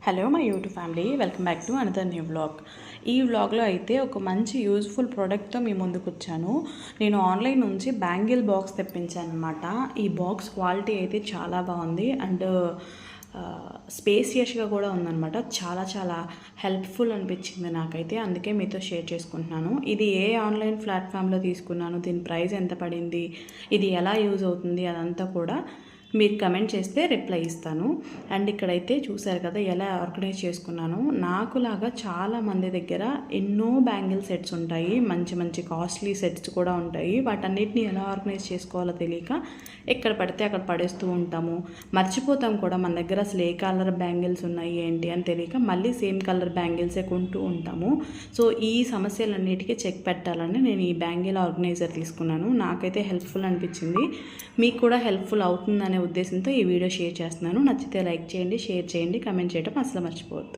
Hello my YouTube family, welcome back to another new vlog. ఈ వ్లాగ్లో అయితే ఒక మంచి యూజ్ఫుల్ ప్రోడక్ట్తో మీ ముందుకు వచ్చాను. నేను ఆన్లైన్ నుంచి బ్యాంగిల్ బాక్స్ తెప్పించాను అనమాట. ఈ బాక్స్ క్వాలిటీ అయితే చాలా బాగుంది అండ్ స్పేసియస్గా కూడా ఉందన్నమాట. చాలా చాలా హెల్ప్ఫుల్ అనిపించింది నాకైతే, అందుకే మీతో షేర్ చేసుకుంటున్నాను. ఇది ఏ ఆన్లైన్ ప్లాట్ఫామ్లో తీసుకున్నాను, దీని ప్రైస్ ఎంత పడింది, ఇది ఎలా యూజ్ అవుతుంది అదంతా కూడా మీరు కమెంట్ చేస్తే రిప్లై ఇస్తాను. అండ్ ఇక్కడైతే చూసారు కదా ఎలా ఆర్గనైజ్ చేసుకున్నాను. నాకులాగా చాలామంది దగ్గర ఎన్నో బ్యాంగిల్ సెట్స్ ఉంటాయి, మంచి మంచి కాస్ట్లీ సెట్స్ కూడా ఉంటాయి. వాటన్నిటిని ఎలా ఆర్గనైజ్ చేసుకోవాలో తెలియక ఎక్కడ పడితే అక్కడ పడేస్తూ ఉంటాము, మర్చిపోతాం కూడా మన దగ్గర అసలు ఏ కలర్ బ్యాంగిల్స్ ఉన్నాయి ఏంటి అని తెలియక మళ్ళీ సేమ్ కలర్ బ్యాంగిల్సే కొంటూ ఉంటాము. సో ఈ సమస్యలన్నిటికీ చెక్ పెట్టాలని నేను ఈ బ్యాంగిల్ ఆర్గనైజర్ తీసుకున్నాను. నాకైతే హెల్ప్ఫుల్ అనిపించింది, మీకు కూడా హెల్ప్ఫుల్ అవుతుందనే ఉద్దేశంతో ఈ వీడియో షేర్ చేస్తున్నాను. నచ్చితే లైక్ చేయండి, షేర్ చేయండి, కమెంట్ చేయడం అసలు మర్చిపోవద్దు.